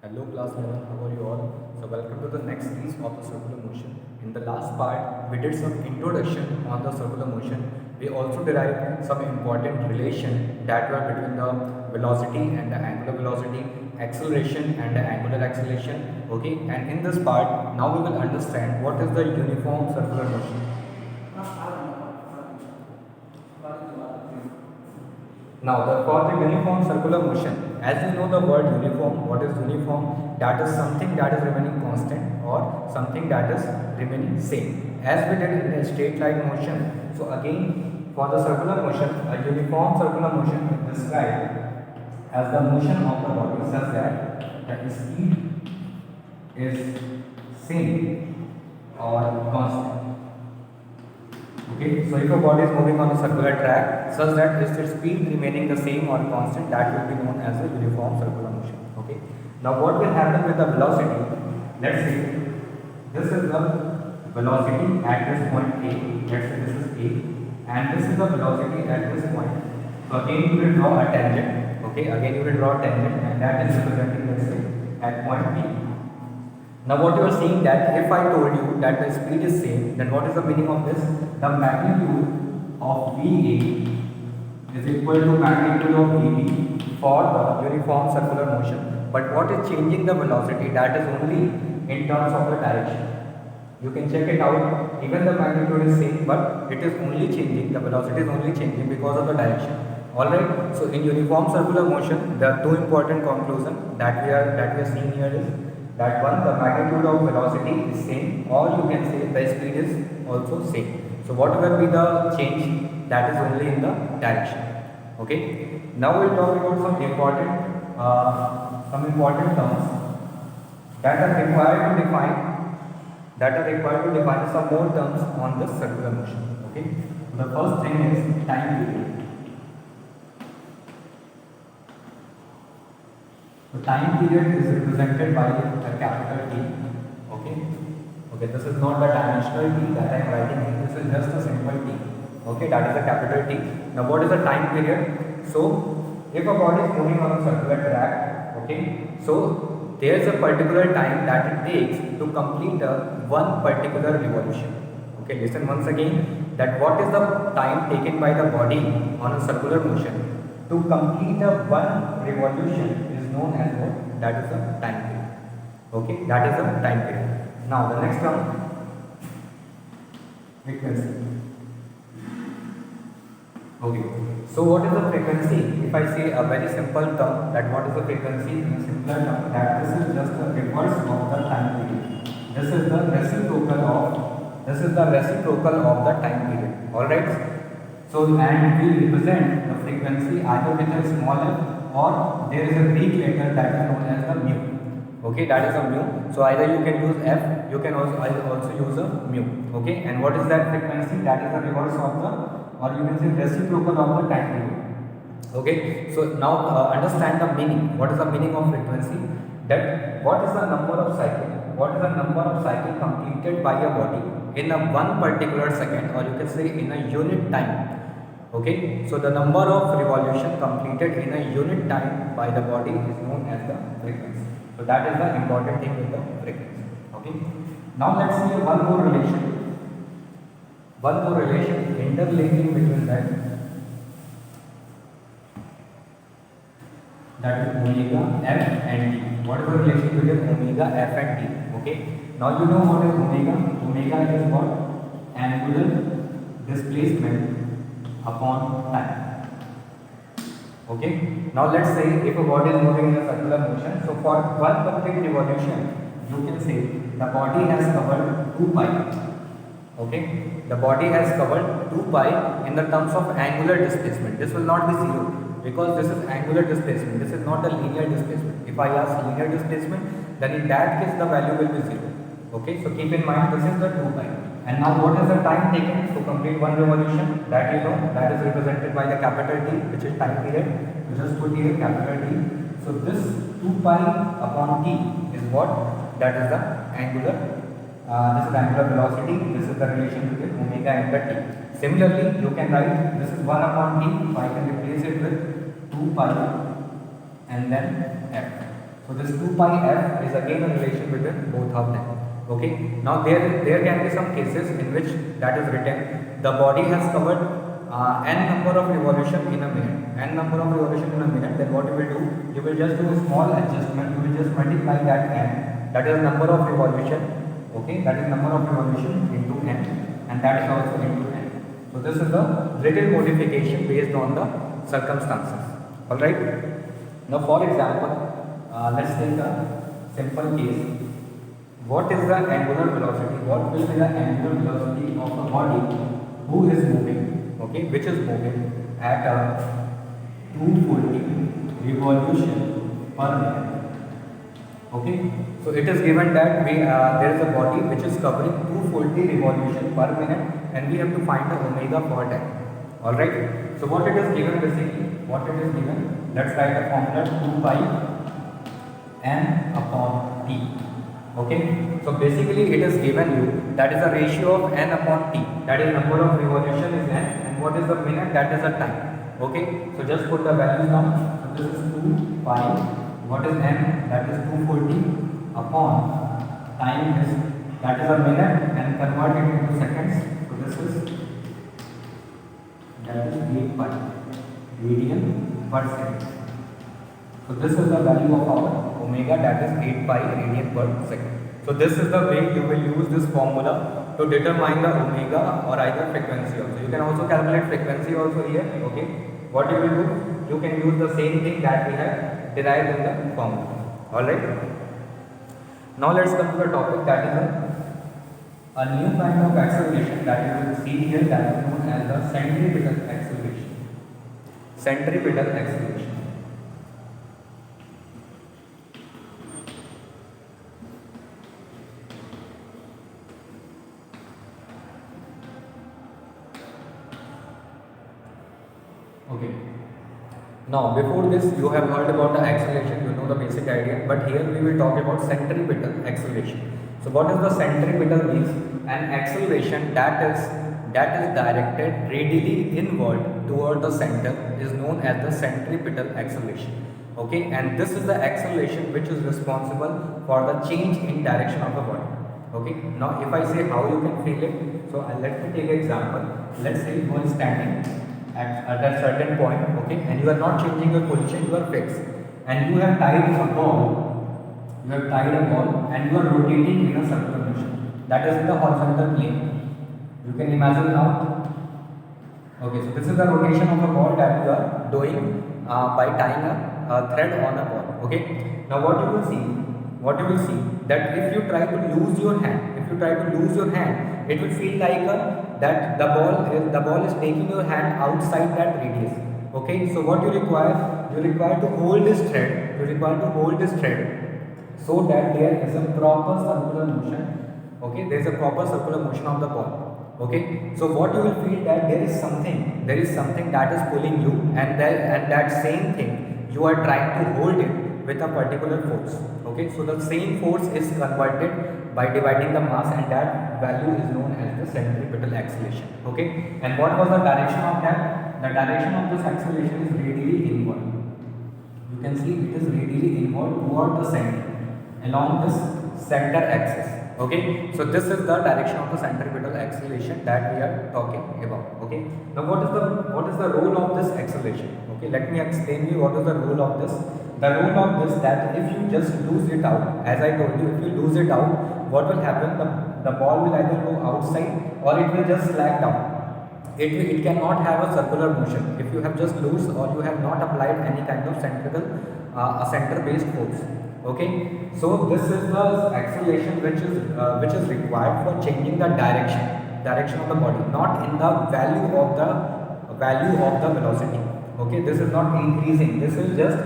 Hello class 11, how are you all? So welcome to the next series of the circular motion. In the last part, we did some introduction on the circular motion. We also derived some important relation that were between the velocity and the angular velocity, acceleration and the angular acceleration. Okay, and in this part, now we will understand what is the uniform circular motion. Now, for the uniform circular motion, as you know the word uniform, what is uniform? That is something that is remaining constant or something that is remaining same. As we did in the straight line motion. So again, for the circular motion, a uniform circular motion is described as the motion of the body such that the speed is same or constant. Okay, so if a body is moving on a circular track such that its speed remaining the same or constant, that will be known as a uniform circular motion. Okay. Now what will happen with the velocity? Let's say this is the velocity at this point A. Let's say this is A, and this is the velocity at this point. So again you will draw a tangent. Okay, again you will draw a tangent, and that is representing, let's say, at point B. Now what you are seeing, that if I told you that the speed is same, then what is the meaning of this? The magnitude of VA is equal to magnitude of VB for the uniform circular motion. But what is changing the velocity? That is only in terms of the direction. You can check it out. Even the magnitude is same, but it is only changing. The velocity is only changing because of the direction. Alright. So in uniform circular motion, there are two important conclusions that we are seeing here is that one, the magnitude of velocity is same, or you can say the speed is also same. So what will be the change? That is only in the direction. Okay. Now we'll talk about some important terms that are required to define some more terms on this circular motion. Okay. The first thing is time period. So time period is represented by a capital T. Okay. Okay, this is not the dimensional T that I am writing here. This is just a simple T. Okay, that is a capital T. Now what is the time period? So if a body is moving on a circular track, okay, so there is a particular time that it takes to complete one particular revolution. Okay, listen once again, that what is the time taken by the body on a circular motion to complete one revolution is known as what? That is a time period. Okay, that is a time period. Now the next term, frequency. Okay, so what is the frequency? If I say a very simple term, that what is the frequency in a simpler term, that this is just the reverse of the time period. This is the reciprocal of the time period. Alright. So and we represent the frequency either with a small f, or there is a Greek letter that is known as the mu. Okay, that is a mu. So either you can use f, you can also use a mu. Okay, and what is that frequency? That is the reverse of the, or you can say reciprocal of the time period. Okay, so now understand the meaning. What is the meaning of frequency? That what is the number of cycle? What is the number of cycle completed by a body in a one particular second, or you can say in a unit time. Okay, so the number of revolution completed in a unit time by the body is known as the frequency. So that is the important thing with the frequency. Okay, now let's see one more relation interlinking between that is omega f and t. What is the relation between omega f and t? Okay, now you know what is omega. Omega is what? Angular displacement upon time. Okay, now let's say if a body is moving in a circular motion, so for one complete revolution, you can say the body has covered 2 pi. Okay, the body has covered 2 pi in the terms of angular displacement. This will not be 0 because this is angular displacement. This is not a linear displacement. If I ask linear displacement, then in that case the value will be 0. Okay, so keep in mind this is the 2 pi. And now what is the time taken to complete one revolution? That you know, that is represented by the capital T, which is time period. You just put here capital T. So this 2 pi upon T is what? That is the angular. This is angular velocity. This is the relation between omega and the T. Similarly, you can write this is 1 upon T. So I can replace it with 2 pi and then f. So this 2 pi f is again a relation between both of them. Okay. Now there can be some cases in which that is written the body has covered n number of revolution in a minute. N number of revolution in a minute. Then what you will do? You will just do a small adjustment. You will just multiply that n. That is number of revolution. Okay. That is number of revolution into n, and that is also into n. So this is the little modification based on the circumstances. All right. Now for example, let's take a simple case. What is the angular velocity? What will be the angular velocity of a body who is moving? Okay, which is moving at a 240 revolution per minute. Okay, so it is given that there is a body which is covering 240 revolution per minute, and we have to find the omega for that. All right. So what it is given basically? What it is given? Let's write the formula 2 pi n upon t. Okay. So basically it is given you that is a ratio of n upon t. That is number of revolution is n, and what is the minute? That is the time. Okay. So just put the values down. So this is 2 pi. What is n? That is 240 upon time is that is a minute, and convert it into seconds. So this is that is 8 pi radian per second. So this is the value of our omega, that is 8 pi radian per second. So this is the way you will use this formula to determine the omega or either frequency also. You can also calculate frequency also here. Okay. What you will do? You can use the same thing that we have derived in the formula. Alright. Now let's come to the topic, that is a new kind of acceleration that you will see here, that is known as the centripetal acceleration. Centripetal acceleration. Okay. Now before this you have heard about the acceleration, you know the basic idea, but here we will talk about centripetal acceleration. So what is the centripetal means? An acceleration that is directed radially inward toward the center is known as the centripetal acceleration. Okay, and this is the acceleration which is responsible for the change in direction of the body. Okay, now if I say how you can feel it, so let me take an example. Let's say you are standing at a certain point, okay, and you are not changing your position, you are fixed, and you have tied a ball, and you are rotating in a circular motion, that is in the horizontal plane. You can imagine now. Okay, so this is the rotation of a ball that you are doing by tying a thread on a ball. Okay, now what you will see that if you try to lose your hand, it will feel like that the ball is taking your hand outside that radius. Okay, so what you require to hold this thread, so that there is a proper circular motion. Okay, there is a proper circular motion of the ball. Okay, so what you will feel that there is something that is pulling you, and that same thing you are trying to hold it with a particular force. Okay, so the same force is converted by dividing the mass, and that value is known as the centripetal acceleration. Okay, and what was the direction of that? The direction of this acceleration is radially inward. You can see it is radially inward toward the center along this center axis. Okay, so this is the direction of the centripetal acceleration that we are talking about. Okay, now what is the role of this acceleration? Okay, let me explain you what is the role of this. The role of this, that if you just lose it out, as I told you, if you lose it out, what will happen? The ball will either go outside or it will just slack down. It cannot have a circular motion if you have just loose or you have not applied any kind of a center based force. Okay, so this is the acceleration which is required for changing the direction of the body, not in the value of the velocity. Okay, this is not increasing, this is just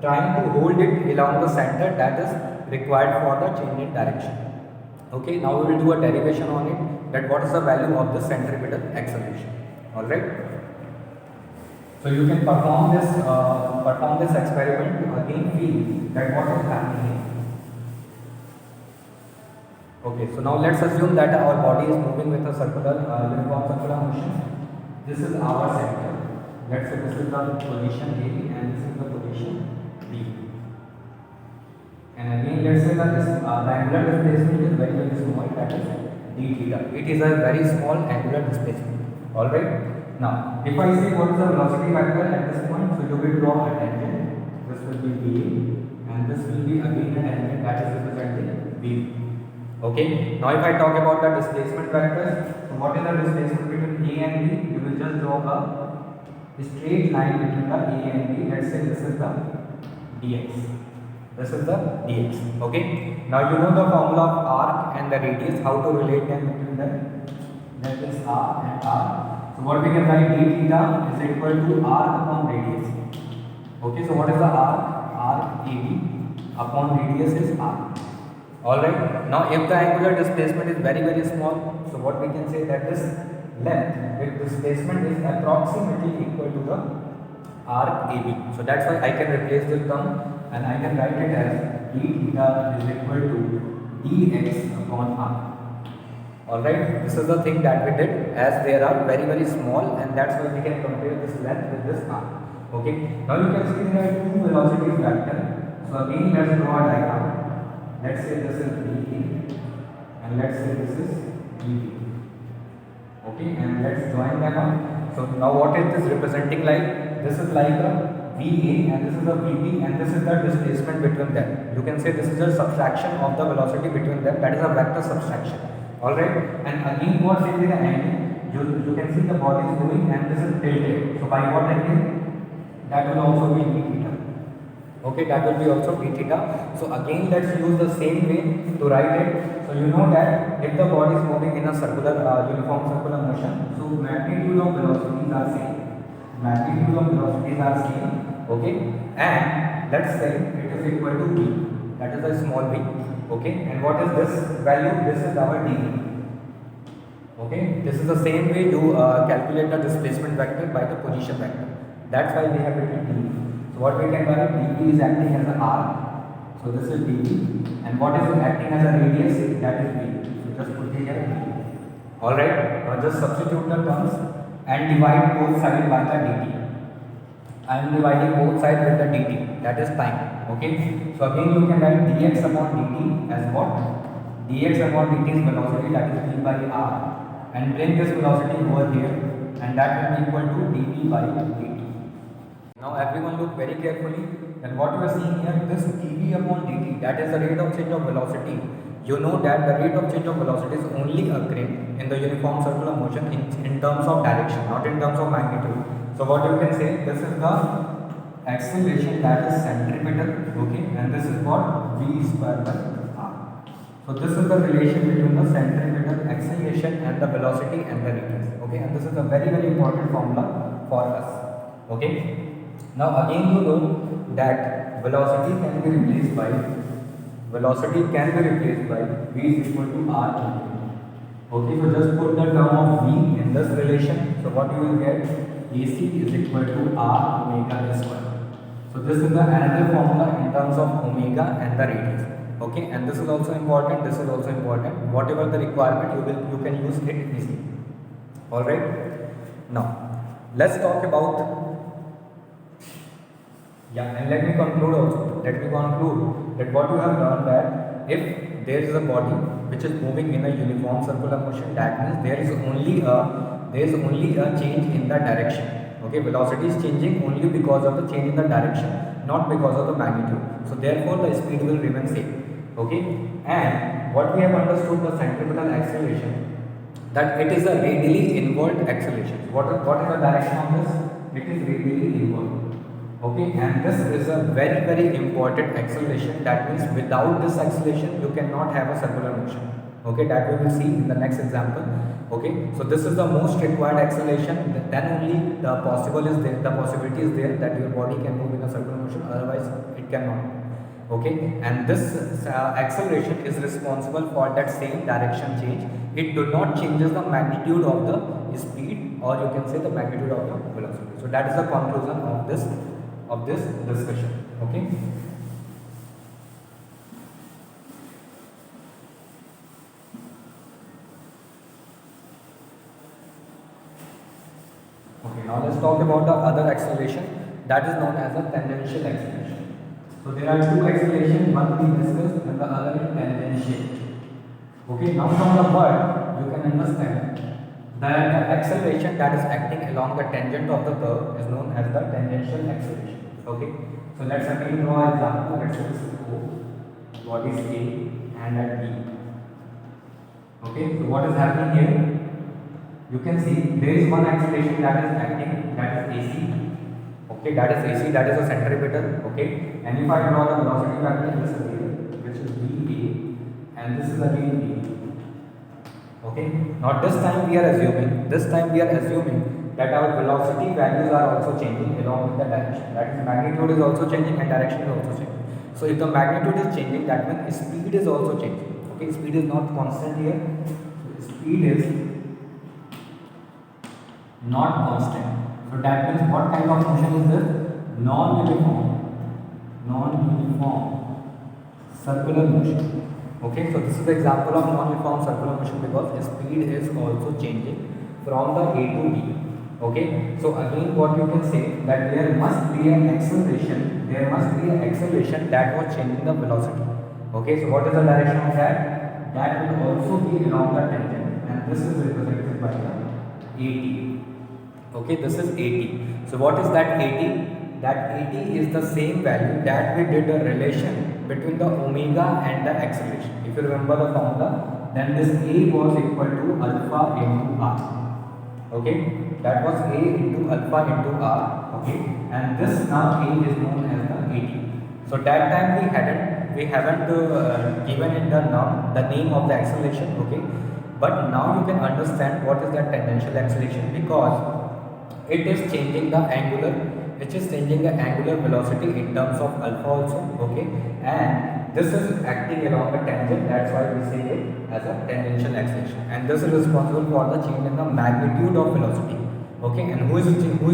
trying to hold it along the center that is required for the change in direction. Okay, now we will do a derivation on it, that what is the value of the centripetal acceleration. All right. So you can perform this experiment to again feel that what is happening here. Okay, so now let's assume that our body is moving with a uniform circular motion. This is our center. Let's say this is the position A and this is the position B. And again, let's say the angular displacement is very very small, that is d theta. It is a very small angular displacement. All right. Now, if I say what is the velocity vector at this point, so you will draw a tangent. This will be VA, and this will be again a tangent that is representing V. Okay. Now, if I talk about the displacement vectors, so what is the displacement between A and B? You will just draw a straight line between the A and B. Let's say this is the dx. This is the dx. Okay. Now you know the formula of arc and the radius, how to relate them between them. That is r and r. So what we can write, d theta is equal to arc upon radius. Okay. So what is the arc? Arc AB upon radius is r. Alright. Now if the angular displacement is very very small, so what we can say that this length with displacement is approximately equal to the arc AB. So that's why I can replace this term and I can write it as d theta is equal to dx upon r. Alright, this is the thing that we did, as they are very very small, and that's why we can compare this length with this r. Okay. Now you can see there are two velocities vector. So again let's draw a diagram. Let's say this is dA and let's say this is dB. Okay, and let's join them up. So now what is this representing like? This is like a VA and this is a VB and this is the displacement between them. You can say this is a subtraction of the velocity between them, that is a vector subtraction. Alright, and again what is the angle? You can see the body is moving and this is tilted. So by what angle? That will also be d theta. Okay, that will be also d theta. So again let's use the same way to write it. So you know that if the body is moving in a circular uniform circular motion, so magnitude of velocities are same. Magnitude of velocities are same. Okay, and let's say it is equal to v. That is a small v. Okay, and what is this value? This is our dv. Okay, this is the same way you calculate the displacement vector by the position vector. That's why we have written dv. So what we can write, dv is acting as an arc. So this is dv, and what is acting as a radius? That is v. So just put it here v. All right. Now just substitute the terms and divide both sides by the dt. I am dividing both sides with the dt. That is time. Okay. So again you can write dx upon dt as what? Dx upon dt is velocity, that is v by r, and bring this velocity over here, and that will be equal to dv by dt. Now everyone look very carefully, and what you are seeing here, this dv upon dt, that is the rate of change of velocity. You know that the rate of change of velocity is only occurring in the uniform circular motion in terms of direction, not in terms of magnitude. So what you can say, this is the acceleration, that is centripetal, okay, and this is what v square by r. So this is the relation between the centripetal acceleration and the velocity and the radius, okay, and this is a very very important formula for us, okay. Now again you know that velocity can be replaced by v is equal to r. Okay, so just put the term of v in this relation. So what you will get, AC is equal to r omega square. So this is the another formula in terms of omega and the radius. Okay, and this is also important. This is also important. Whatever the requirement, you can use it easily. All right. Now let's talk about. Yeah, and let me conclude also. Let me conclude that what you have learned, that if there is a body which is moving in a uniform circular motion, that means there is only a change in the direction. Okay, velocity is changing only because of the change in the direction, not because of the magnitude. So therefore the speed will remain same. Okay, and what we have understood, the centripetal acceleration, that it is a radially inward acceleration. What is the direction of this? It is radially inward. Okay, and this is a very very important acceleration. That means without this acceleration you cannot have a circular motion. Okay, that we will see in the next example. Okay, so this is the most required acceleration. Then only the possibility is there that your body can move in a circular motion. Otherwise, it cannot. Okay, and this acceleration is responsible for that same direction change. It do not changes the magnitude of the speed, or you can say the magnitude of the velocity. So that is the conclusion of this discussion. Okay. Okay, now let's talk about the other acceleration, that is known as the tangential acceleration. So there are two acceleration, one we discussed and the other is tangential. Okay, now from the word you can understand that the acceleration that is acting along the tangent of the curve is known as the tangential acceleration. Okay, so let's again draw an example. Let's say this is O, what is A and at B. Okay, so what is happening here? You can see there is one acceleration that is acting, that is AC. Okay, that is AC, that is a centripetal. Okay, and if I draw the velocity vector, this is here, which is VA, and this is again B. Okay, now this time we are assuming that our velocity values are also changing along with the direction. That is, magnitude is also changing and direction is also changing. So if the magnitude is changing, that means speed is also changing. Okay, speed is not constant here. So speed is not constant. So that means what kind of motion is this? Non-uniform circular motion. Okay, so this is the example of non-uniform circular motion because speed is also changing from the A to B. Okay, so again what you can say that there must be an acceleration, that was changing the velocity. Okay, so what is the direction of that? That will also be along the tangent, and this is represented by the AT. Okay, this is AT. So what is that AT? That AT is the same value that we did the relation between the omega and the acceleration. If you remember the formula, then this A was equal to alpha into R. Okay, that was A into alpha into R. Okay, and this now A is known as the AT. So that time we haven't given it the name of the acceleration. Okay, but now you can understand what is that tangential acceleration because it is changing the angular velocity in terms of alpha also. Okay, and this is acting along a tangent, that's why we say it as a tangential acceleration, and this is responsible for the change in the magnitude of velocity. Okay, and who is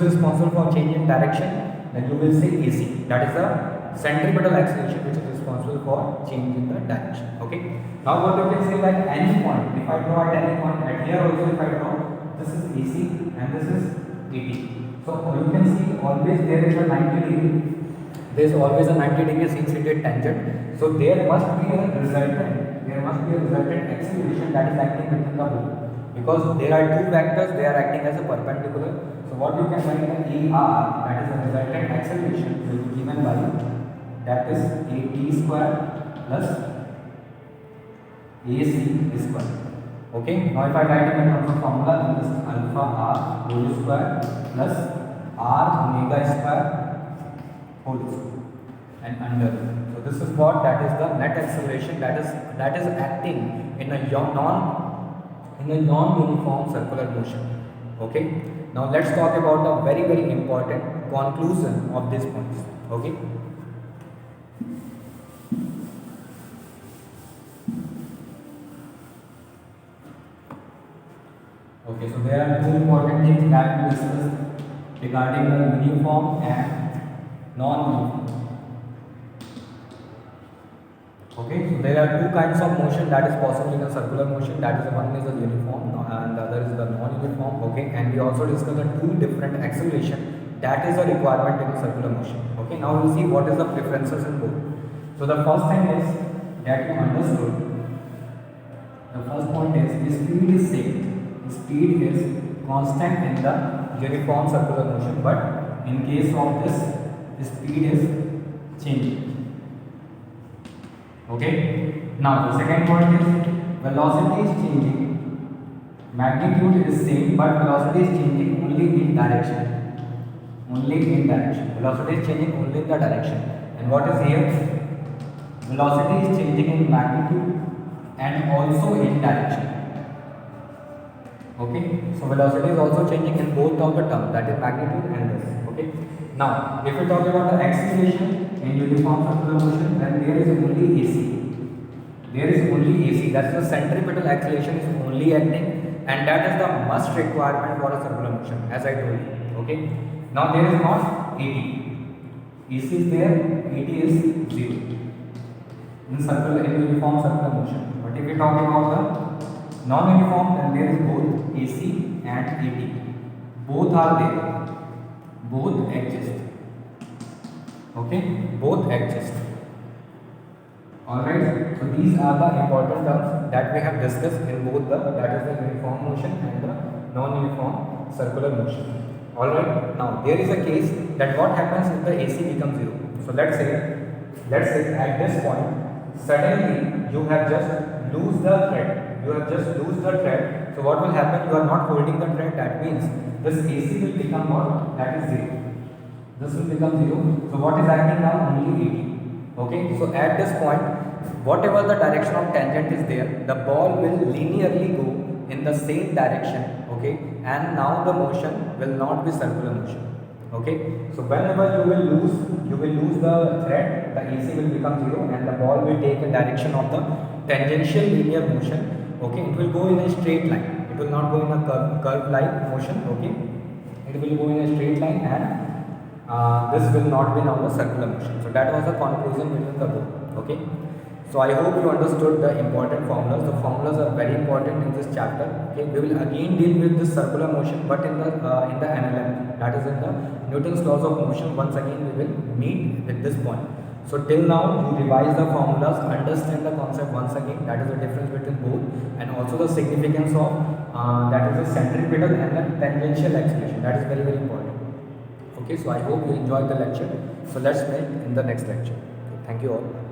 responsible for change in direction? Then you will say AC, that is the centripetal acceleration which is responsible for change in the direction. Okay, now what you can say, like any point, if I draw at any point, at here also if I draw, this is AC and this is AT. So you can see always there is a 90 degree. There is always a 90 degree since it is tangent. So there must be a resultant. Acceleration that is acting within the both. Because there are two vectors, they are acting as a perpendicular. So what you can write as AR, that is the resultant acceleration, will be given by that is AT square plus AC square. Okay, now if I write in terms of formula, then this is alpha R whole square plus R omega square whole square and under. So this is what, that is the net acceleration that is acting in a non-uniform circular motion. Okay, now let's talk about the very important conclusion of these points. Okay. Okay, so there are two important things that we discussed regarding the uniform and non-uniform. Okay, so there are two kinds of motion that is possible in a circular motion. That is, one is the uniform and the other is the non-uniform. Okay, and we also discussed the two different acceleration that is a requirement in a circular motion. Okay, now we'll see what is the preferences in both. So the first thing is that you understood. The first point is the speed is same. Speed is constant in the uniform circular motion, but in case of this, the speed is changing. Okay. Now the second point is velocity is changing. Magnitude is same, but velocity is changing only in direction. Velocity is changing only in the direction. And what is here? Velocity is changing in magnitude and also in direction. Okay, so velocity is also changing in both of the terms, that is magnitude and this. Okay, now if we talk about the acceleration in uniform circular motion, then there is only AC. That's the centripetal acceleration is only acting, and that is the must requirement for a circular motion, as I told you. Okay, now there is not AT. AC is there, AT is 0 in uniform circular motion. But if we talk about the non-uniform, then there is both AC and AT. Both are there. Both exist. Okay, both exist. Alright, so these are the important terms that we have discussed in both the, that is the uniform motion and the non-uniform circular motion. Alright, now there is a case that what happens if the AC becomes 0. So let's say at this point, suddenly you have just lose the thread. You have just lose the thread. So what will happen? You are not holding the thread. That means this AC will become what? That is 0. This will become 0. So what is acting now? Only 80. Okay, so at this point, whatever the direction of tangent is there, the ball will linearly go in the same direction. Okay, and now the motion will not be circular motion. Okay, so whenever you will lose the thread, the AC will become 0 and the ball will take a direction of the tangential linear motion. Okay, it will go in a straight line. It will not go in a curve like motion. Okay, it will go in a straight line and this will not be now a circular motion. So that was the conclusion between the both. Okay. So I hope you understood the important formulas. The formulas are very important in this chapter. Okay. We will again deal with this circular motion, but in the NLM, that is in the Newton's laws of motion. Once again, we will meet with this point. So till now, you revise the formulas, understand the concept once again. That is the difference between both, and also the significance of that is the centripetal and the tangential acceleration. That is very important. Okay, so I hope you enjoyed the lecture. So let's meet in the next lecture. Okay, thank you all.